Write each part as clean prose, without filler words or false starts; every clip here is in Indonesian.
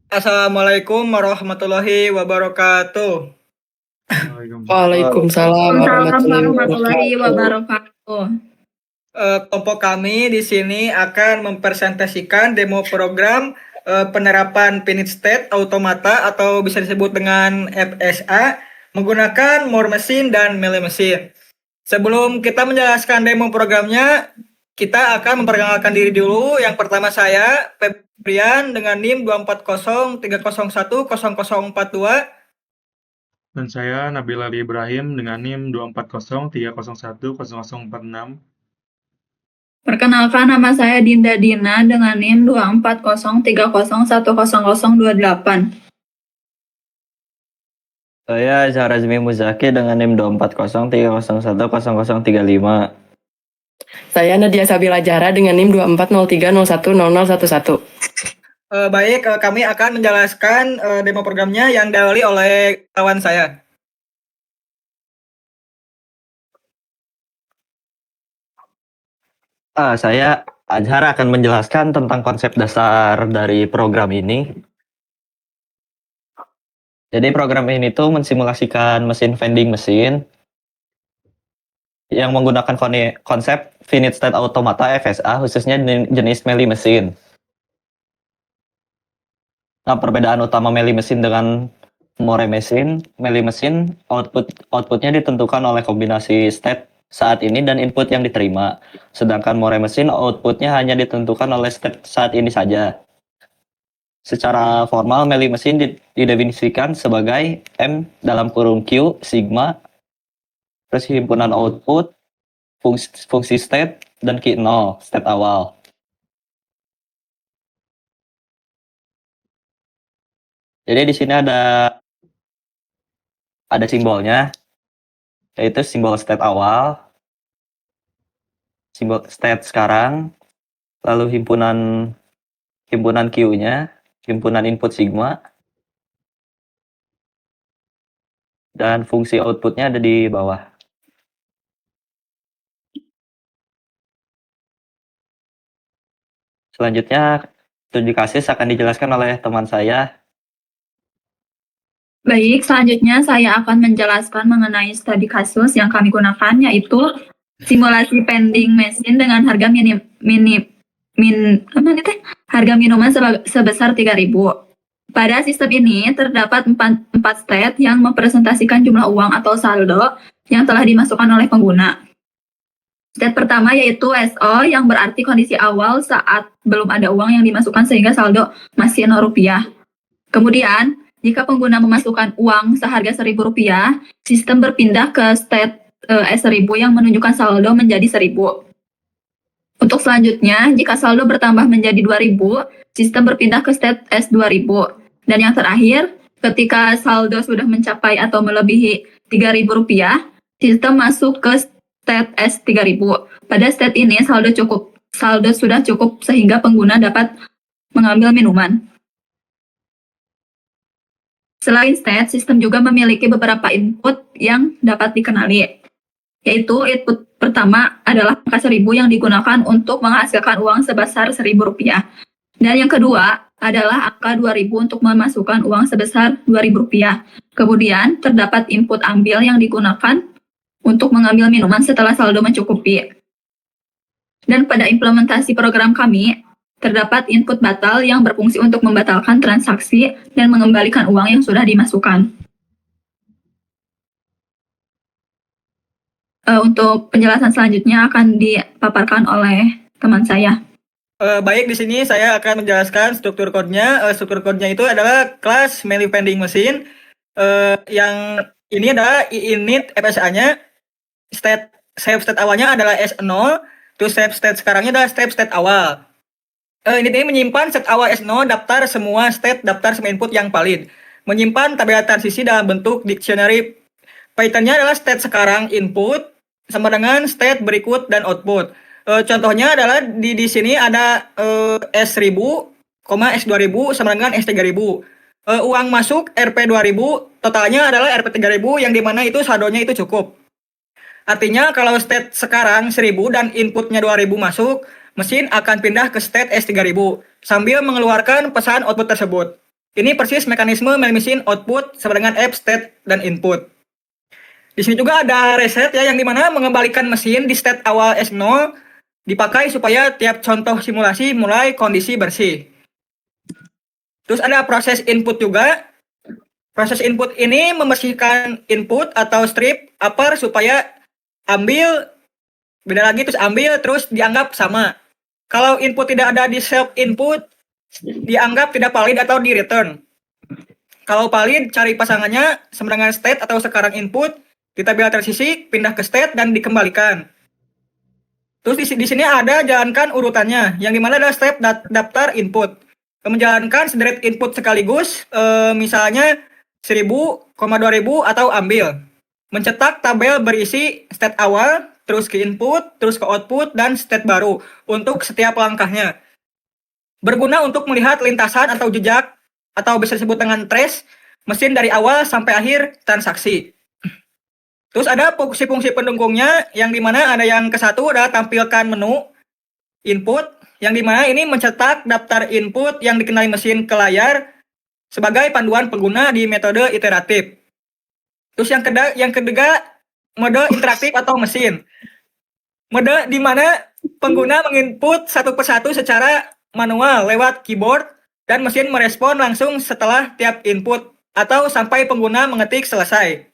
Assalamualaikum warahmatullahi wabarakatuh. Waalaikumsalam. Waalaikumsalam Waalaikumsalam warahmatullahi warahmatullahi wabarakatuh. wabarakatuh. Kelompok kami di sini akan mempresentasikan demo program penerapan finite state automata atau bisa disebut dengan FSA menggunakan More Machine dan Melee Machine. Sebelum kita menjelaskan demo programnya, kita akan memperkenalkan diri dulu. Yang pertama saya, Febrian dengan NIM 24030010042. Dan saya Nabil Ali Ibrahim dengan NIM 24030010046. Perkenalkan, nama saya Dinda Dina dengan NIM 24030100028. Saya Zarazmi Muzaki dengan NIM 24030010035. Saya Nadia Sabila Jara dengan NIM 24030100011. Baik, kami akan menjelaskan demo programnya yang diawali oleh kawan saya. Saya Azhar akan menjelaskan tentang konsep dasar dari program ini. Jadi program ini tuh mensimulasikan mesin vending machine yang menggunakan konsep finite state automata FSA khususnya jenis Melee machine. Nah, perbedaan utama Melee machine dengan More machine, Melee machine outputnya ditentukan oleh kombinasi state saat ini dan input yang diterima. Sedangkan More machine outputnya hanya ditentukan oleh state saat ini saja. Secara formal, Melee machine didefinisikan sebagai M dalam kurung Q, sigma, terus himpunan output, fungsi state, dan Q0, state awal. Jadi di sini ada simbolnya, yaitu simbol state awal, simbol state sekarang, lalu himpunan Q-nya, himpunan input sigma, dan fungsi outputnya ada di bawah. Selanjutnya, studi kasus akan dijelaskan oleh teman saya. Baik, selanjutnya saya akan menjelaskan mengenai studi kasus yang kami gunakan, yaitu simulasi vending machine dengan harga harga minuman sebesar 3.000. Pada sistem ini terdapat 4 state yang mempresentasikan jumlah uang atau saldo yang telah dimasukkan oleh pengguna. State pertama yaitu SO yang berarti kondisi awal saat belum ada uang yang dimasukkan sehingga saldo masih Rp0. Kemudian, jika pengguna memasukkan uang seharga Rp1.000, sistem berpindah ke state S1000 yang menunjukkan saldo menjadi 1.000. Untuk selanjutnya, jika saldo bertambah menjadi 2.000, sistem berpindah ke state S2000. Dan yang terakhir, ketika saldo sudah mencapai atau melebihi Rp3.000, sistem masuk ke state S3000. Pada state ini saldo sudah cukup sehingga pengguna dapat mengambil minuman. Selain state, sistem juga memiliki beberapa input yang dapat dikenali, yaitu input pertama adalah angka 1.000 yang digunakan untuk menghasilkan uang sebesar Rp1.000. Dan yang kedua adalah angka 2.000 untuk memasukkan uang sebesar Rp2.000. Kemudian terdapat input ambil yang digunakan untuk mengambil minuman setelah saldo mencukupi. Dan pada implementasi program kami, terdapat input batal yang berfungsi untuk membatalkan transaksi dan mengembalikan uang yang sudah dimasukkan. Untuk penjelasan selanjutnya akan dipaparkan oleh teman saya. Baik, di sini saya akan menjelaskan struktur kodenya. Struktur kodenya itu adalah kelas Melee vending machine. Yang ini adalah init FSA-nya. Save state awalnya adalah S0, terus save state sekarangnya adalah state awal. Init ini menyimpan state awal S0 daftar semua state daftar semua input yang valid. Menyimpan tabel transisi dalam bentuk dictionary. Pattern-nya adalah state sekarang input sama dengan state berikut dan output. Contohnya adalah di sini ada S1000, S2000 sama dengan S3000. Uang masuk Rp2000, totalnya adalah Rp3000 yang dimana itu saldonya itu cukup. Artinya kalau state sekarang 1000 dan inputnya 2000 masuk, mesin akan pindah ke state S3000 sambil mengeluarkan pesan output tersebut. Ini persis mekanisme mesin output sama dengan F, state, dan input. Di sini juga ada reset ya, yang dimana mengembalikan mesin di state awal S0 dipakai supaya tiap contoh simulasi mulai kondisi bersih. Terus ada proses input juga. Proses input ini membersihkan input atau strip upper supaya ambil, beda lagi terus ambil, terus dianggap sama. Kalau input tidak ada di self input, dianggap tidak valid atau di return. Kalau valid, cari pasangannya sama dengan state atau sekarang input, di tabel transisi, pindah ke state dan dikembalikan. Terus di sini ada jalankan urutannya, yang dimana ada step daftar input. Menjalankan sederet input sekaligus, misalnya 1000, 2000 atau ambil. Mencetak tabel berisi state awal, terus ke input, terus ke output, dan state baru untuk setiap langkahnya. Berguna untuk melihat lintasan atau jejak, atau bisa disebut dengan trace, mesin dari awal sampai akhir transaksi. Terus ada fungsi-fungsi pendukungnya, yang dimana ada yang ke-1 adalah tampilkan menu input, yang dimana ini mencetak daftar input yang dikenali mesin ke layar sebagai panduan pengguna di metode iteratif. Terus yang ketiga mode interaktif atau mesin. Mode di mana pengguna menginput satu persatu secara manual lewat keyboard dan mesin merespon langsung setelah tiap input atau sampai pengguna mengetik selesai.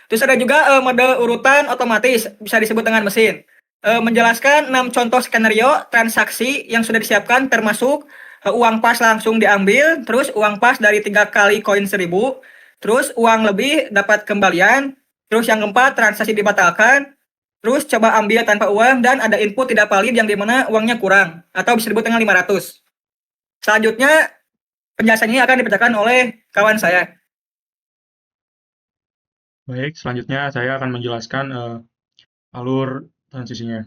Terus ada juga mode urutan otomatis, bisa disebut dengan mesin. Menjelaskan 6 contoh skenario transaksi yang sudah disiapkan, termasuk uang pas langsung diambil, terus uang pas dari 3 kali koin 1000, terus uang lebih dapat kembalian, terus yang keempat transaksi dibatalkan, terus coba ambil tanpa uang, dan ada input tidak valid yang dimana uangnya kurang atau bisa disebut dengan 500. Selanjutnya penjelasan ini akan dibacakan oleh kawan saya. Baik, selanjutnya saya akan menjelaskan alur transisinya.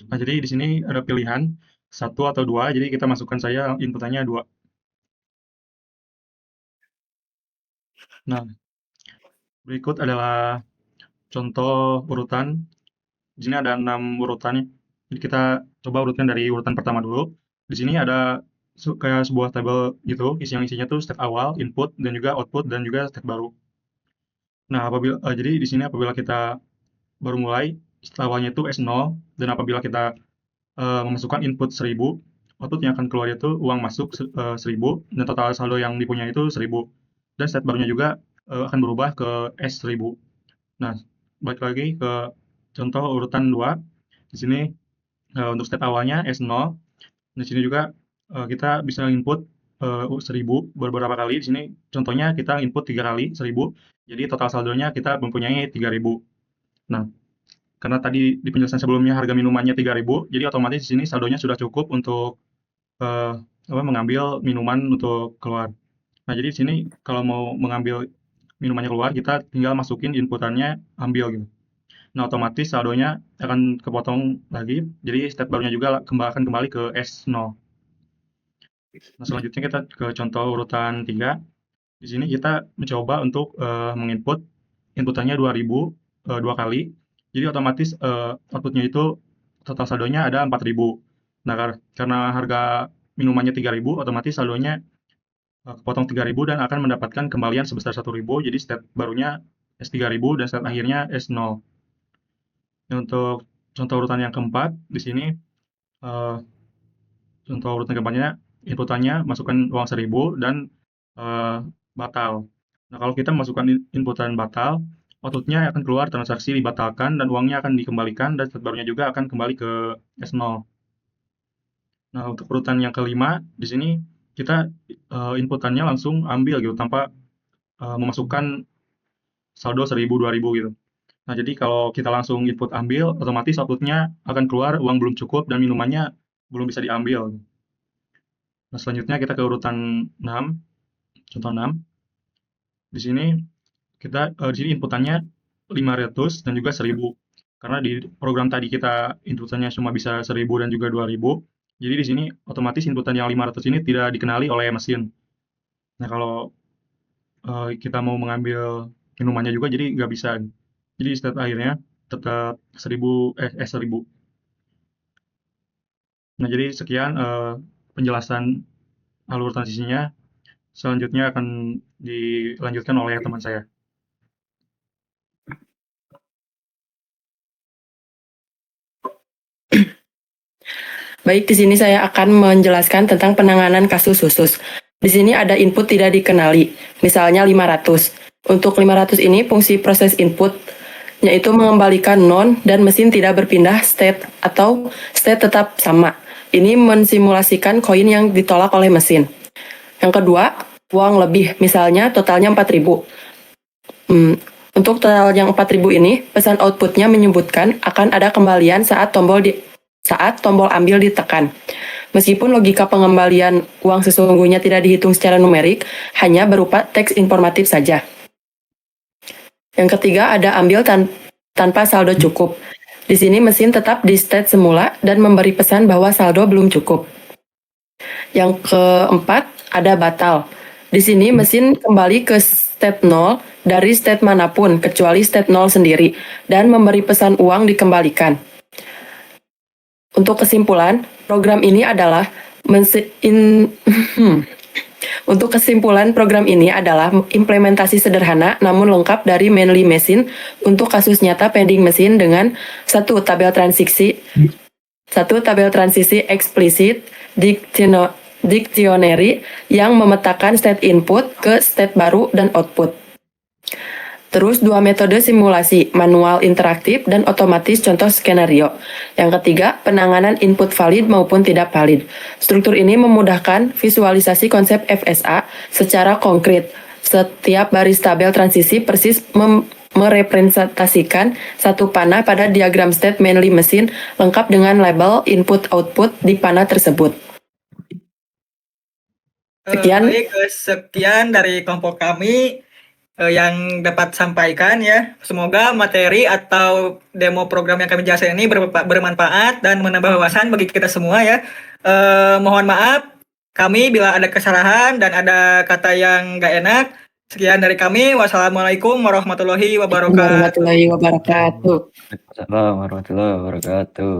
Nah, jadi di sini ada pilihan 1 atau 2, jadi kita masukkan saja inputannya 2. Nah, berikut adalah contoh urutan. Di sini ada 6 urutannya. Jadi kita coba urutkan dari urutan pertama dulu. Di sini ada kayak sebuah tabel gitu, isinya tuh state awal, input, dan juga output, dan juga state baru. Nah, jadi di sini apabila kita baru mulai, state awalnya itu S0, dan apabila kita memasukkan input 1000, output yang akan keluar itu uang masuk 1000, dan total saldo yang dipunyai itu 1000. Dan state barunya juga akan berubah ke S1000. Nah, balik lagi ke contoh urutan 2. Di sini untuk state awalnya S0. Di sini juga kita bisa input 1000 beberapa kali. Di sini contohnya kita input 3 kali 1000. Jadi total saldonya kita mempunyai 3000. Nah, karena tadi di penjelasan sebelumnya harga minumannya 3000, jadi otomatis di sini saldonya sudah cukup untuk mengambil minuman untuk keluar. Nah, jadi di sini kalau mau mengambil minumannya keluar, kita tinggal masukin inputannya, ambil gitu. Nah, otomatis saldonya akan kepotong lagi, jadi step barunya juga akan kembali ke S0. Nah, selanjutnya kita ke contoh urutan 3. Di sini kita mencoba untuk menginput inputannya 2000 2 kali. Jadi otomatis outputnya itu total saldonya ada 4000. Nah, karena harga minumannya 3000, otomatis saldonya kepotong 3000 dan akan mendapatkan kembalian sebesar 1000. Jadi step barunya S3000 dan step akhirnya S0. Nah, untuk contoh urutan yang keempat, di sini contoh urutan keempatnya, inputannya masukkan uang 1000 dan batal. Nah, kalau kita masukkan inputan batal, outputnya akan keluar transaksi dibatalkan dan uangnya akan dikembalikan dan state barunya juga akan kembali ke S0. Nah, untuk urutan yang kelima, di sini kita inputannya langsung ambil gitu tanpa memasukkan saldo 1000, 2000 gitu. Nah, jadi kalau kita langsung input ambil, otomatis outputnya akan keluar uang belum cukup dan minumannya belum bisa diambil. Nah, selanjutnya kita ke urutan 6, contoh 6. Di sini di sini inputannya 500 dan juga 1000. Karena di program tadi kita inputannya cuma bisa 1000 dan juga 2000. Jadi di sini otomatis inputan yang 500 ini tidak dikenali oleh mesin. Nah, kalau kita mau mengambil minumannya juga jadi nggak bisa. Jadi step akhirnya tetap 1000. Nah, jadi sekian penjelasan alur transisinya. Selanjutnya akan dilanjutkan oleh teman saya. Baik, di sini saya akan menjelaskan tentang penanganan kasus khusus. Di sini ada input tidak dikenali, misalnya 500. Untuk 500 ini fungsi proses input yaitu mengembalikan non dan mesin tidak berpindah state atau state tetap sama. Ini mensimulasikan koin yang ditolak oleh mesin. Yang kedua, uang lebih, misalnya totalnya 4.000. Untuk total yang 4.000 ini, pesan outputnya menyebutkan akan ada kembalian saat tombol ambil ditekan. Meskipun logika pengembalian uang sesungguhnya tidak dihitung secara numerik, hanya berupa teks informatif saja. Yang ketiga ada ambil tanpa saldo cukup. Di sini mesin tetap di state semula dan memberi pesan bahwa saldo belum cukup. Yang keempat ada batal. Di sini mesin kembali ke state 0 dari state manapun kecuali state 0 sendiri dan memberi pesan uang dikembalikan. Untuk kesimpulan, program ini adalah implementasi sederhana namun lengkap dari Manly Machine untuk kasus nyata pending mesin dengan satu tabel transisi eksplisit dictionary yang memetakan state input ke state baru dan output. Terus dua metode simulasi, manual interaktif dan otomatis contoh skenario. Yang ketiga, penanganan input valid maupun tidak valid. Struktur ini memudahkan visualisasi konsep FSA secara konkret. Setiap baris tabel transisi persis merepresentasikan satu panah pada diagram state Manly Machine lengkap dengan label input-output di panah tersebut. Sekian. Baik, sekian dari kelompok kami yang dapat sampaikan ya. Semoga materi atau demo program yang kami jelaskan ini bermanfaat dan menambah wawasan bagi kita semua ya. Mohon maaf kami bila ada kesalahan dan ada kata yang nggak enak. Sekian dari kami. Wassalamualaikum warahmatullahi wabarakatuh. Warahmatullahi wabarakatuh. Assalamualaikum warahmatullahi wabarakatuh.